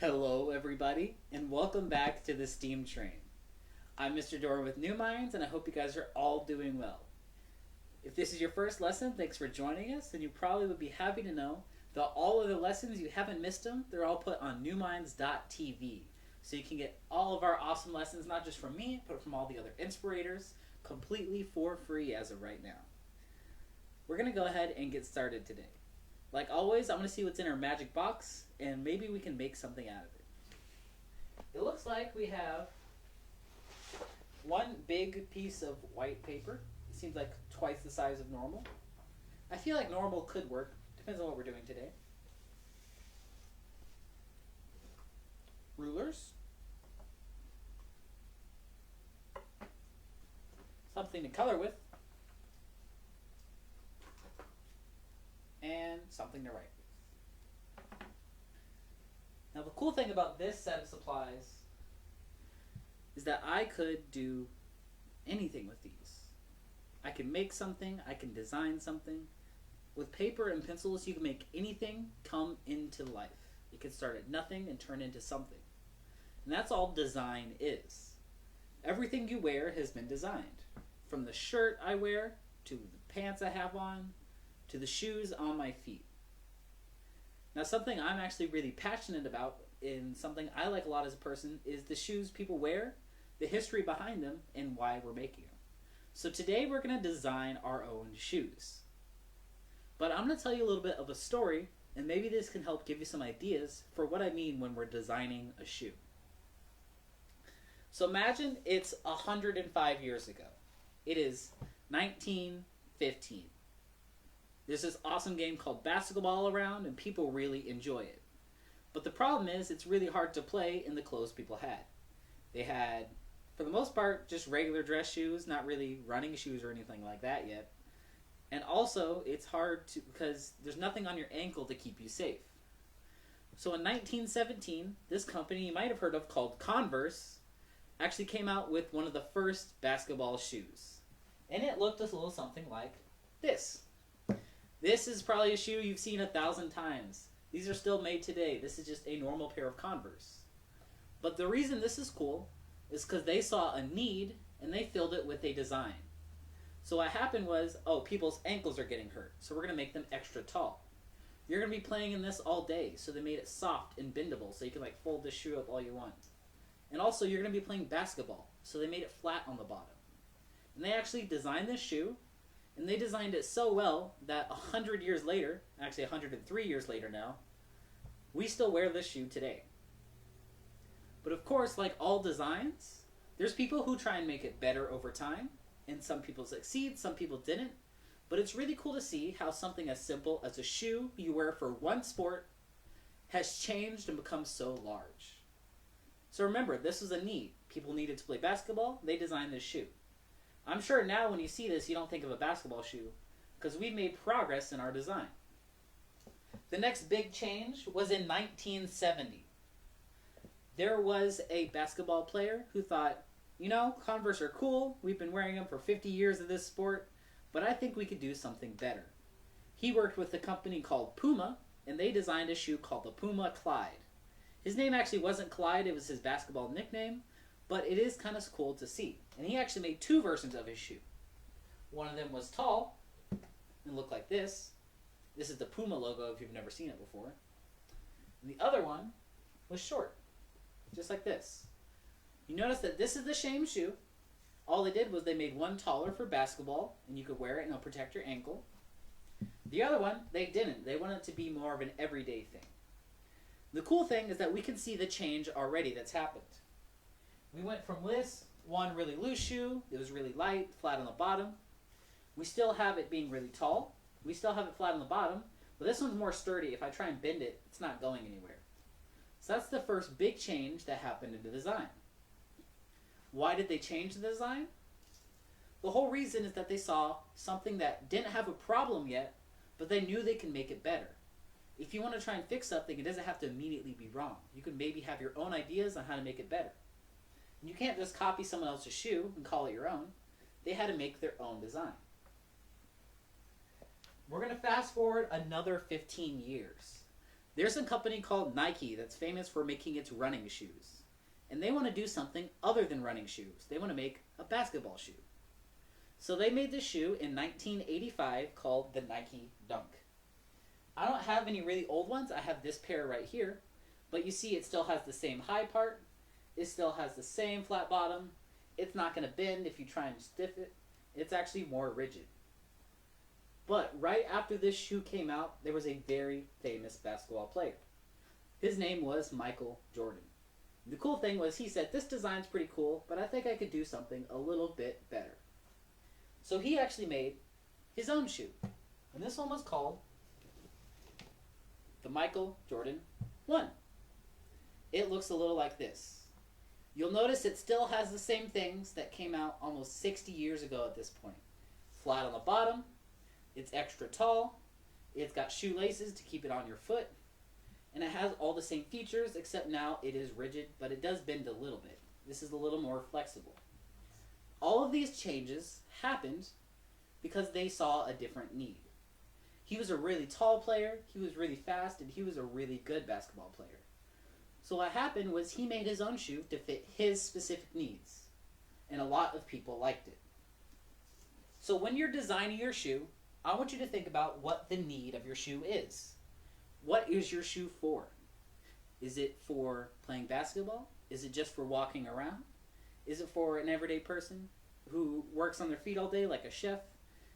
Hello, everybody, and welcome back to the Steam Train. I'm Mr. Dora with New Minds, and I hope you guys are all doing well. If this is your first lesson, thanks for joining us, and you probably would be happy to know that all of the lessons, you haven't missed them, they're all put on newminds.tv. So you can get all of our awesome lessons, not just from me, but from all the other inspirators, completely for free as of right now. We're going to go ahead and get started today. Like always, I'm going to see what's in our magic box, and maybe we can make something out of it. It looks like we have one big piece of white paper. It seems like twice the size of normal. I feel like normal could work. Depends on what we're doing today. Rulers. Something to color with. And something to write with. Now the cool thing about this set of supplies is that I could do anything with these. I can make something, I can design something. With paper and pencils, you can make anything come into life. It can start at nothing and turn into something. And that's all design is. Everything you wear has been designed. From the shirt I wear, to the pants I have on, to the shoes on my feet. Now something I'm actually really passionate about, and something I like a lot as a person, is the shoes people wear, the history behind them, and why we're making them. So today we're going to design our own shoes. But I'm going to tell you a little bit of a story, and maybe this can help give you some ideas for what I mean when we're designing a shoe. So imagine it's 105 years ago. It is 1915. There's this awesome game called basketball around, and people really enjoy it. But the problem is, it's really hard to play in the clothes people had. They had, for the most part, just regular dress shoes, not really running shoes or anything like that yet. And also, it's hard to, because there's nothing on your ankle to keep you safe. So in 1917, this company you might have heard of called Converse actually came out with one of the first basketball shoes. And it looked a little something like this. This is probably a shoe you've seen 1,000 times. These are still made today. This is just a normal pair of Converse. But the reason this is cool is because they saw a need and they filled it with a design. So what happened was, people's ankles are getting hurt, so we're going to make them extra tall. You're going to be playing in this all day, so they made it soft and bendable, so you can fold this shoe up all you want. And also, you're going to be playing basketball, so they made it flat on the bottom. And they actually designed this shoe, and they designed it so well that 100 years later, actually 103 years later now, we still wear this shoe today. But of course, like all designs, there's people who try and make it better over time, and some people succeed, some people didn't. But it's really cool to see how something as simple as a shoe you wear for one sport has changed and become so large. So remember, this was a need. People needed to play basketball, they designed this shoe. I'm sure now when you see this, you don't think of a basketball shoe, because we've made progress in our design. The next big change was in 1970. There was a basketball player who thought, Converse are cool, we've been wearing them for 50 years of this sport, but I think we could do something better. He worked with a company called Puma, and they designed a shoe called the Puma Clyde. His name actually wasn't Clyde, it was his basketball nickname, but it is kind of cool to see. And he actually made two versions of his shoe. One of them was tall and looked like this. This is the Puma logo if you've never seen it before. And the other one was short, just like this. You notice that this is the same shoe. All they did was they made one taller for basketball, and you could wear it and it'll protect your ankle. The other one, they didn't. They wanted it to be more of an everyday thing. The cool thing is that we can see the change already that's happened. We went from this one really loose shoe, it was really light, flat on the bottom. We still have it being really tall. We still have it flat on the bottom, but this one's more sturdy. If I try and bend it, it's not going anywhere. So that's the first big change that happened in the design. Why did they change the design? The whole reason is that they saw something that didn't have a problem yet, but they knew they can make it better. If you want to try and fix something, it doesn't have to immediately be wrong. You can maybe have your own ideas on how to make it better. You can't just copy someone else's shoe and call it your own. They had to make their own design. We're going to fast forward another 15 years. There's a company called Nike that's famous for making its running shoes. And they want to do something other than running shoes. They want to make a basketball shoe. So they made this shoe in 1985 called the Nike Dunk. I don't have any really old ones. I have this pair right here. But you see it still has the same high part. It still has the same flat bottom. It's not going to bend if you try and stiff it. It's actually more rigid. But right after this shoe came out, there was a very famous basketball player. His name was Michael Jordan. The cool thing was he said, this design's pretty cool, but I think I could do something a little bit better. So he actually made his own shoe. And this one was called the Michael Jordan 1. It looks a little like this. You'll notice it still has the same things that came out almost 60 years ago at this point. Flat on the bottom. It's extra tall. It's got shoelaces to keep it on your foot. And it has all the same features, except now it is rigid, but it does bend a little bit. This is a little more flexible. All of these changes happened because they saw a different need. He was a really tall player, he was really fast, and he was a really good basketball player. So what happened was he made his own shoe to fit his specific needs. And a lot of people liked it. So when you're designing your shoe, I want you to think about what the need of your shoe is. What is your shoe for? Is it for playing basketball? Is it just for walking around? Is it for an everyday person who works on their feet all day like a chef?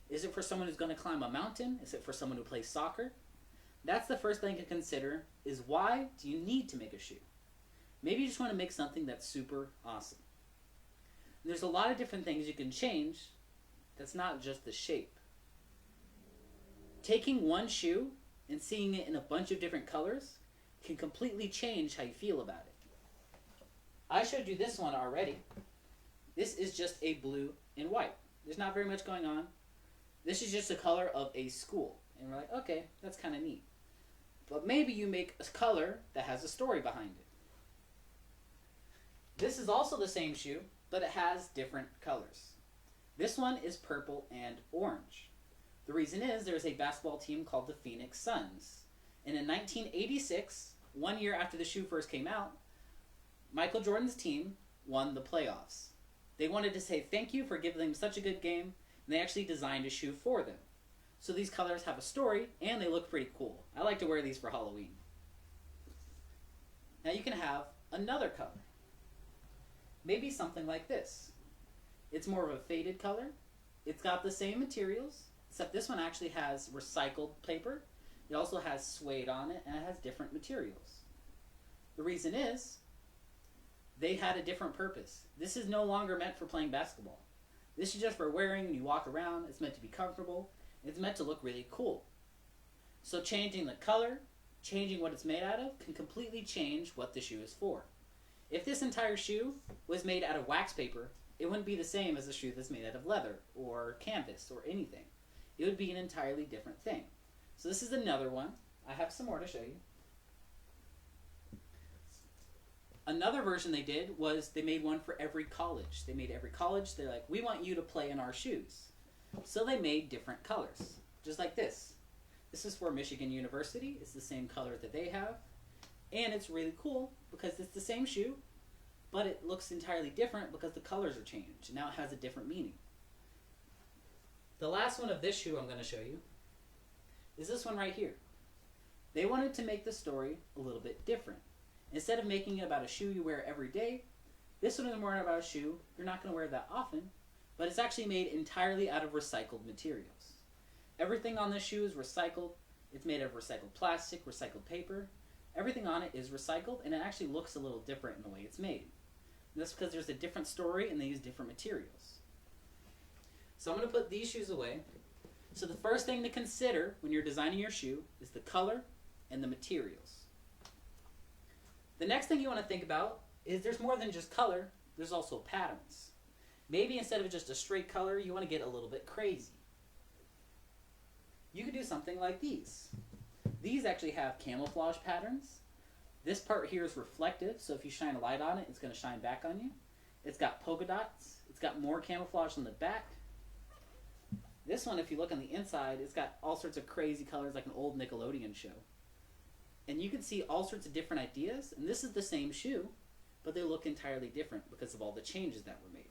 Is it for someone who's going to climb a mountain? Is it for someone who plays soccer? That's the first thing to consider, is why do you need to make a shoe? Maybe you just want to make something that's super awesome. And there's a lot of different things you can change that's not just the shape. Taking one shoe and seeing it in a bunch of different colors can completely change how you feel about it. I showed you this one already. This is just a blue and white. There's not very much going on. This is just the color of a school. And we're like, okay, that's kind of neat. But maybe you make a color that has a story behind it. This is also the same shoe, but it has different colors. This one is purple and orange. The reason is there's a basketball team called the Phoenix Suns. And in 1986, 1 year after the shoe first came out, Michael Jordan's team won the playoffs. They wanted to say thank you for giving them such a good game, and they actually designed a shoe for them. So these colors have a story, and they look pretty cool. I like to wear these for Halloween. Now you can have another color. Maybe something like this. It's more of a faded color. It's got the same materials, except this one actually has recycled paper. It also has suede on it, and it has different materials. The reason is, they had a different purpose. This is no longer meant for playing basketball. This is just for wearing when you walk around. It's meant to be comfortable. It's meant to look really cool. So changing the color, changing what it's made out of, can completely change what the shoe is for. If this entire shoe was made out of wax paper, it wouldn't be the same as a shoe that's made out of leather or canvas or anything. It would be an entirely different thing. So this is another one. I have some more to show you. Another version they did was they made one for every college. They made every college, they're like, we want you to play in our shoes. So they made different colors, just like this. This is for Michigan University. It's the same color that they have. And it's really cool because it's the same shoe, but it looks entirely different because the colors are changed. Now it has a different meaning. The last one of this shoe I'm going to show you is this one right here. They wanted to make the story a little bit different. Instead of making it about a shoe you wear every day, this one is more about a shoe you're not going to wear that often, but it's actually made entirely out of recycled materials. Everything on this shoe is recycled. It's made of recycled plastic, recycled paper. Everything on it is recycled, and it actually looks a little different in the way it's made. And that's because there's a different story, and they use different materials. So I'm going to put these shoes away. So the first thing to consider when you're designing your shoe is the color and the materials. The next thing you want to think about is there's more than just color, there's also patterns. Maybe instead of just a straight color, you want to get a little bit crazy. You could do something like these. These actually have camouflage patterns. This part here is reflective, so if you shine a light on it, it's going to shine back on you. It's got polka dots. It's got more camouflage on the back. This one, if you look on the inside, it's got all sorts of crazy colors like an old Nickelodeon show. And you can see all sorts of different ideas, and this is the same shoe, but they look entirely different because of all the changes that were made.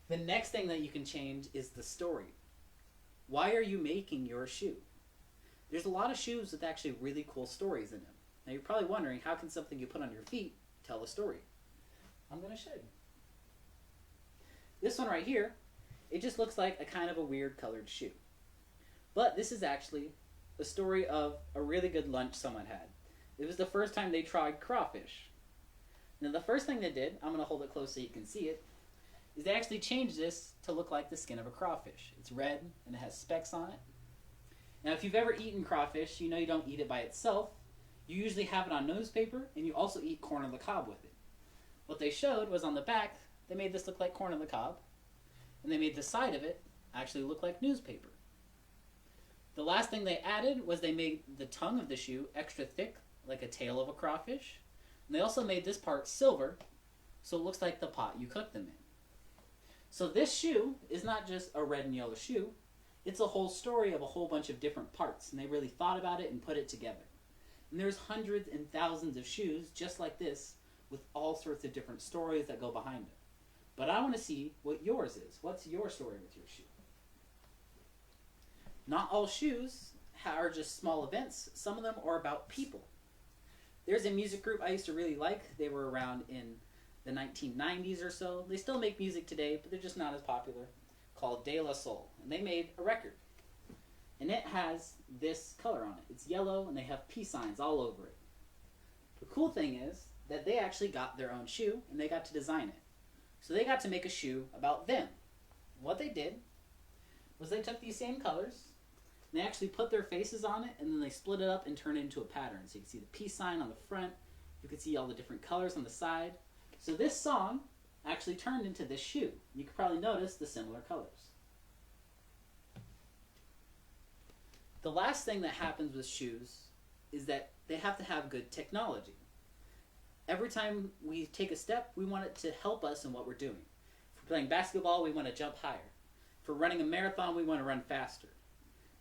The next thing that you can change is the story. Why are you making your shoe? There's a lot of shoes with actually really cool stories in them. Now you're probably wondering, how can something you put on your feet tell a story? I'm going to show you. This one right here, it just looks like a kind of a weird colored shoe. But this is actually a story of a really good lunch someone had. It was the first time they tried crawfish. Now the first thing they did, I'm going to hold it close so you can see it, is they actually changed this to look like the skin of a crawfish. It's red and it has specks on it. Now if you've ever eaten crawfish, you know you don't eat it by itself. You usually have it on newspaper, and you also eat corn on the cob with it. What they showed was on the back, they made this look like corn on the cob, and they made the side of it actually look like newspaper. The last thing they added was they made the tongue of the shoe extra thick, like a tail of a crawfish. And they also made this part silver, so it looks like the pot you cook them in. So this shoe is not just a red and yellow shoe, it's a whole story of a whole bunch of different parts, and they really thought about it and put it together. And there's hundreds and thousands of shoes just like this with all sorts of different stories that go behind it. But I want to see what yours is. What's your story with your shoe? Not all shoes are just small events. Some of them are about people. There's a music group I used to really like. They were around in the 1990s or so. They still make music today, but they're just not as popular, called De La Soul. And they made a record. And it has this color on it. It's yellow, and they have peace signs all over it. The cool thing is that they actually got their own shoe, and they got to design it. So they got to make a shoe about them. What they did was they took these same colors, and they actually put their faces on it, and then they split it up and turned it into a pattern. So you can see the peace sign on the front. You can see all the different colors on the side. So this song actually turned into this shoe. You can probably notice the similar colors. The last thing that happens with shoes is that they have to have good technology. Every time we take a step, we want it to help us in what we're doing. If we're playing basketball, we want to jump higher. If we're running a marathon, we want to run faster.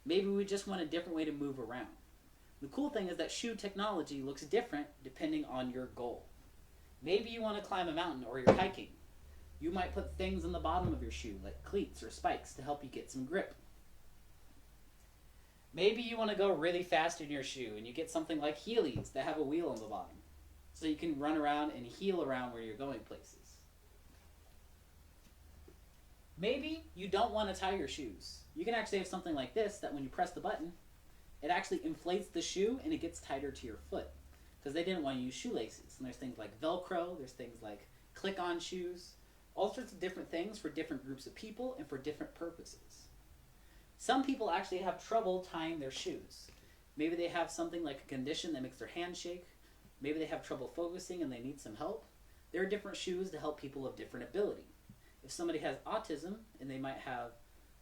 Maybe we just want a different way to move around. The cool thing is that shoe technology looks different depending on your goal. Maybe you want to climb a mountain or you're hiking. You might put things in the bottom of your shoe, like cleats or spikes, to help you get some grip. Maybe you want to go really fast in your shoe and you get something like Heelys that have a wheel on the bottom, so you can run around and heel around where you're going places. Maybe you don't want to tie your shoes. You can actually have something like this that when you press the button, it actually inflates the shoe and it gets tighter to your foot, because they didn't want to use shoelaces. And there's things like Velcro, there's things like click-on shoes, all sorts of different things for different groups of people and for different purposes. Some people actually have trouble tying their shoes. Maybe they have something like a condition that makes their hands shake. Maybe they have trouble focusing and they need some help. There are different shoes to help people of different ability. If somebody has autism and they might have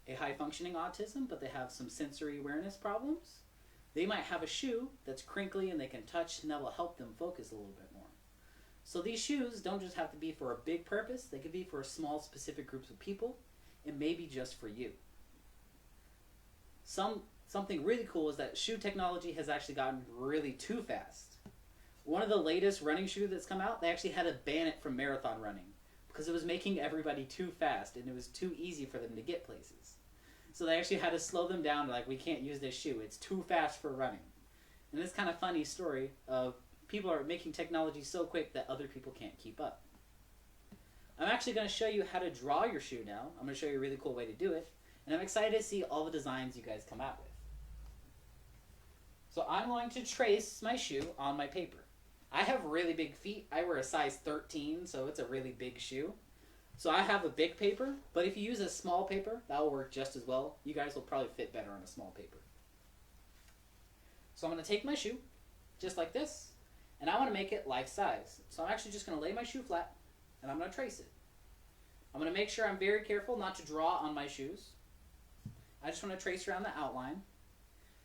a high-functioning autism, but they have some sensory awareness problems, they might have a shoe that's crinkly and they can touch, and that will help them focus a little bit more. So these shoes don't just have to be for a big purpose. They could be for a small specific groups of people, and maybe just for you. Something really cool is that shoe technology has actually gotten really too fast. One of the latest running shoes that's come out, they actually had to ban it from marathon running because it was making everybody too fast and it was too easy for them to get places. So they actually had to slow them down, like, we can't use this shoe, it's too fast for running. And this kind of funny story of people are making technology so quick that other people can't keep up. I'm actually going to show you how to draw your shoe now. I'm going to show you a really cool way to do it. And I'm excited to see all the designs you guys come out with. So I'm going to trace my shoe on my paper. I have really big feet. I wear a size 13, so it's a really big shoe. So I have a big paper, but if you use a small paper, that will work just as well. You guys will probably fit better on a small paper. So I'm going to take my shoe, just like this, and I want to make it life size. So I'm actually just going to lay my shoe flat, and I'm going to trace it. I'm going to make sure I'm very careful not to draw on my shoes. I just want to trace around the outline.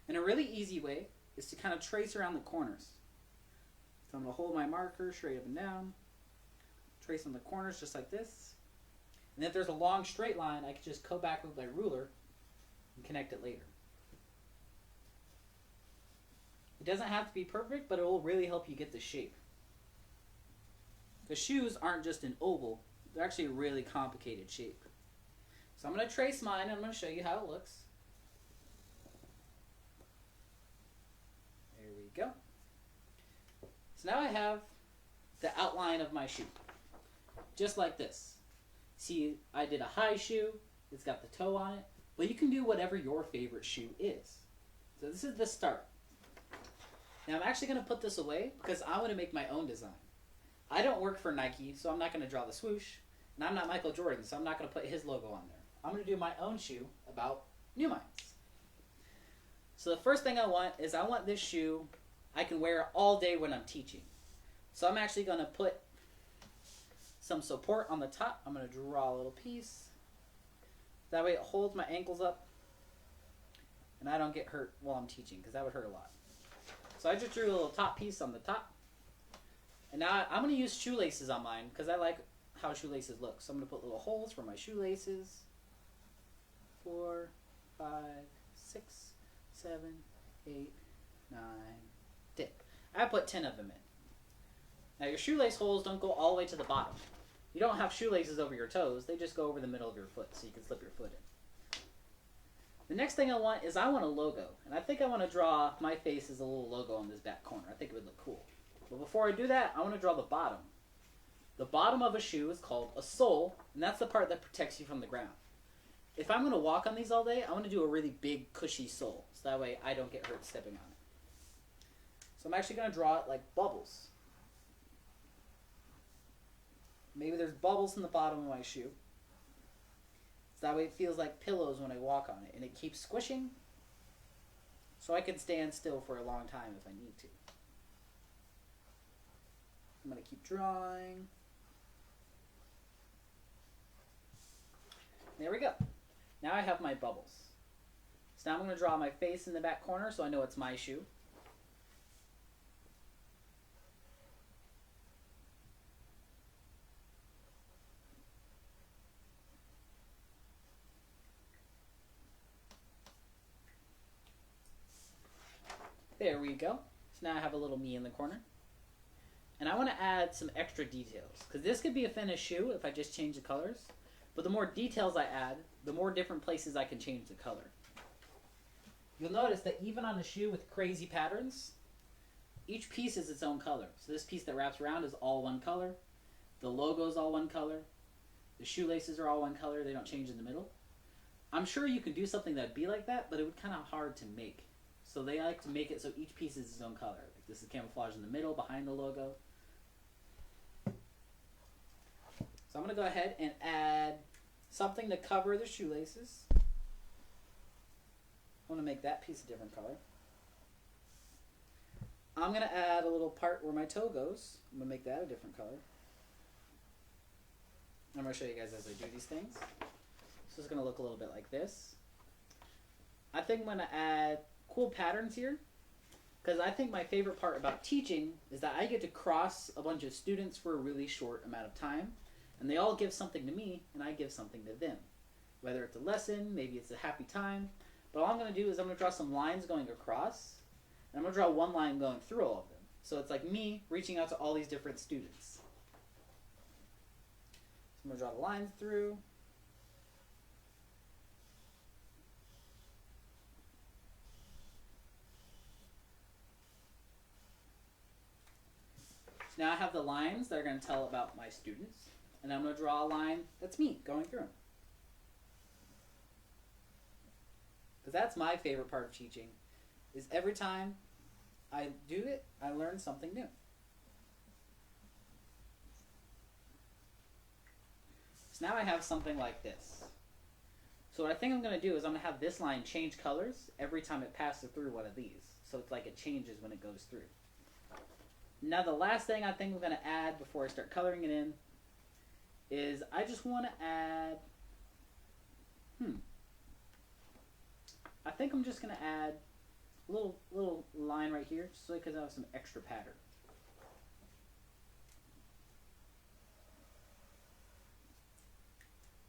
And a really easy way is to kind of trace around the corners. So I'm going to hold my marker straight up and down, trace on the corners just like this. And if there's a long straight line, I can just go back with my ruler and connect it later. It doesn't have to be perfect, but it will really help you get the shape. The shoes aren't just an oval, they're actually a really complicated shape. So I'm going to trace mine and I'm going to show you how it looks. There we go. So now I have the outline of my shoe. Just like this. See, I did a high shoe, it's got the toe on it, but you can do whatever your favorite shoe is. So this is the start. Now I'm actually going to put this away because I want to make my own design. I don't work for Nike, so I'm not going to draw the swoosh, and I'm not Michael Jordan, so I'm not going to put his logo on there. I'm going to do my own shoe about New Minds. So the first thing I want this shoe I can wear all day when I'm teaching. So I'm actually going to put some support on the top. I'm going to draw a little piece. That way it holds my ankles up and I don't get hurt while I'm teaching, because that would hurt a lot. So I just drew a little top piece on the top. And now I'm going to use shoelaces on mine because I like how shoelaces look. So I'm going to put little holes for my shoelaces. 4, 5, 6, 7, 8, 9, 10. I put 10 of them in. Now your shoelace holes don't go all the way to the bottom. You don't have shoelaces over your toes. They just go over the middle of your foot so you can slip your foot in. The next thing I want a logo. And I think I want to draw my face as a little logo on this back corner. I think it would look cool. But before I do that, I want to draw the bottom. The bottom of a shoe is called a sole, and that's the part that protects you from the ground. If I'm going to walk on these all day, I want to do a really big, cushy sole, so that way I don't get hurt stepping on it. So I'm actually going to draw it like bubbles. Maybe there's bubbles in the bottom of my shoe. So that way it feels like pillows when I walk on it, and it keeps squishing, so I can stand still for a long time if I need to. I'm going to keep drawing. There we go. Now I have my bubbles. So now I'm going to draw my face in the back corner so I know it's my shoe. There we go. So now I have a little me in the corner. And I want to add some extra details, because this could be a finished shoe if I just change the colors. But the more details I add, the more different places I can change the color. You'll notice that even on a shoe with crazy patterns, each piece is its own color. So this piece that wraps around is all one color. The logo is all one color. The shoelaces are all one color. They don't change in the middle. I'm sure you can do something that'd be like that, but it would be kind of hard to make. So they like to make it so each piece is its own color. Like this is camouflage in the middle, behind the logo. So I'm going to go ahead and add something to cover the shoelaces. I want to make that piece a different color. I'm going to add a little part where my toe goes. I'm going to make that a different color. I'm going to show you guys as I do these things. So it's going to look a little bit like this. I think I'm going to add cool patterns here, because I think my favorite part about teaching is that I get to cross a bunch of students for a really short amount of time, and they all give something to me, and I give something to them. Whether it's a lesson, maybe it's a happy time, but all I'm going to do is I'm going to draw some lines going across, and I'm going to draw one line going through all of them. So it's like me reaching out to all these different students. So I'm going to draw the lines through. Now I have the lines that are going to tell about my students, and I'm going to draw a line that's me going through them. Because that's my favorite part of teaching, is every time I do it, I learn something new. So now I have something like this. So what I think I'm going to do is I'm going to have this line change colors every time it passes through one of these. So it's like it changes when it goes through. Now the last thing I think I'm going to add before I start coloring it in is I just want to add, I think I'm just going to add a little line right here just so I can have some extra pattern.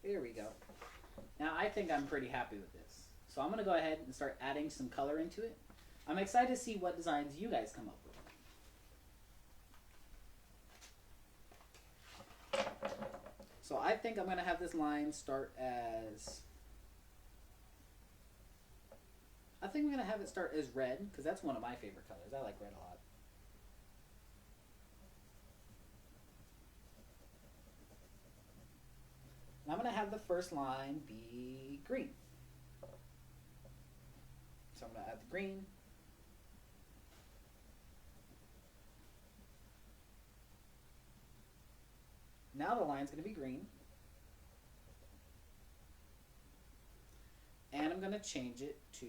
There we go. Now I think I'm pretty happy with this. So I'm going to go ahead and start adding some color into it. I'm excited to see what designs you guys come up with. So I think I'm going to have this line start as... I think I'm going to have it start as red, because that's one of my favorite colors. I like red a lot. And I'm going to have the first line be green. So I'm going to add the green. Now the line's going to be green. And I'm going to change it to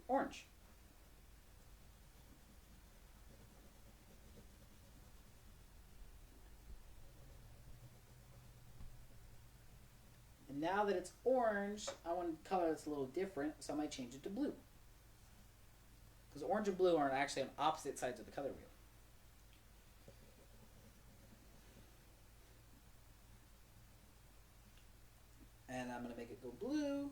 orange. And now that it's orange, I want a color that's a little different, so I might change it to blue. Because orange and blue are actually on opposite sides of the color wheel. And I'm going to make it go blue.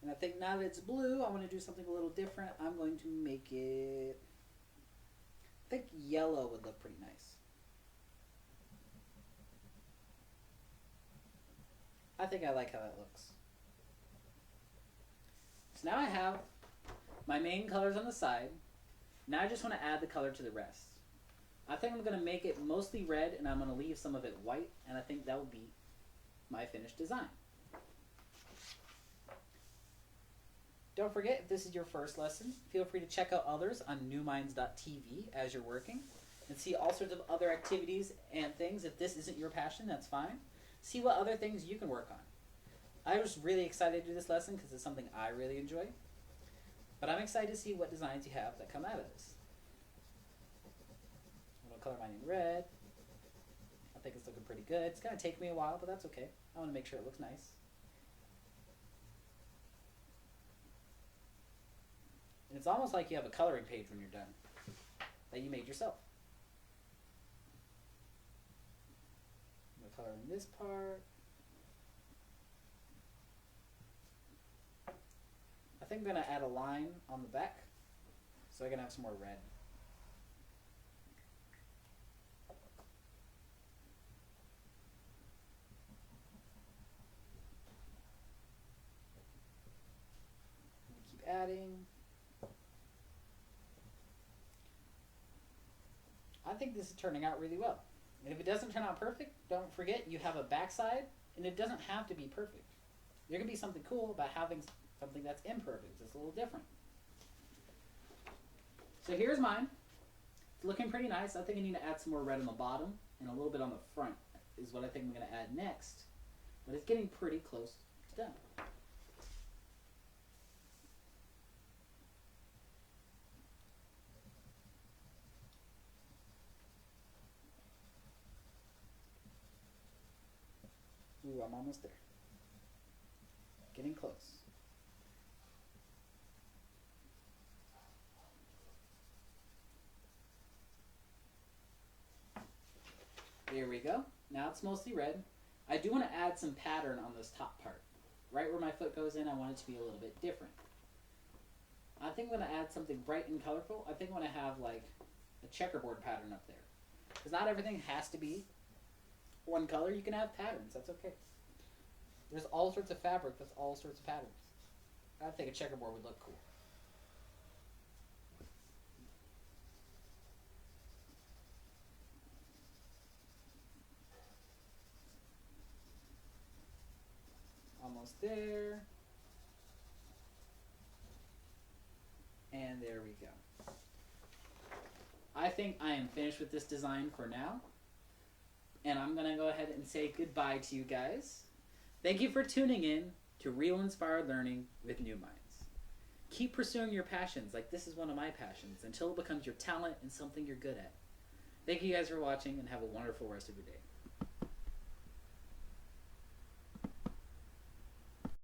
And I think now that it's blue, I want to do something a little different. I'm going to make it... I think yellow would look pretty nice. I think I like how that looks. So now I have my main colors on the side. Now I just want to add the color to the rest. I think I'm going to make it mostly red, and I'm going to leave some of it white, and I think that will be my finished design. Don't forget, if this is your first lesson, feel free to check out others on newminds.tv as you're working and see all sorts of other activities and things. If this isn't your passion, that's fine. See what other things you can work on. I was really excited to do this lesson because it's something I really enjoy. But I'm excited to see what designs you have that come out of this. I'm going to color mine in red. I think it's looking pretty good. It's going to take me a while, but that's okay. I want to make sure it looks nice. And it's almost like you have a coloring page when you're done that you made yourself. I'm going to color in this part. I think I'm going to add a line on the back so I can have some more red. Keep adding. I think this is turning out really well. And if it doesn't turn out perfect, don't forget you have a backside, and it doesn't have to be perfect. There can be something cool about having something that's imperfect. It's a little different. So here's mine. It's looking pretty nice. I think I need to add some more red on the bottom and a little bit on the front is what I think I'm going to add next. But it's getting pretty close to done. Ooh, I'm almost there. Getting close. There we go. Now it's mostly red. I do want to add some pattern on this top part. Right where my foot goes in, I want it to be a little bit different. I think I'm going to add something bright and colorful. I think I want to have like a checkerboard pattern up there. Because not everything has to be one color. You can have patterns. That's okay. There's all sorts of fabric with all sorts of patterns. I think a checkerboard would look cool. Almost there. And there we go. I think I am finished with this design for now. And I'm going to go ahead and say goodbye to you guys. Thank you for tuning in to Real Inspired Learning with New Minds. Keep pursuing your passions, like this is one of my passions, until it becomes your talent and something you're good at. Thank you guys for watching, and have a wonderful rest of your day.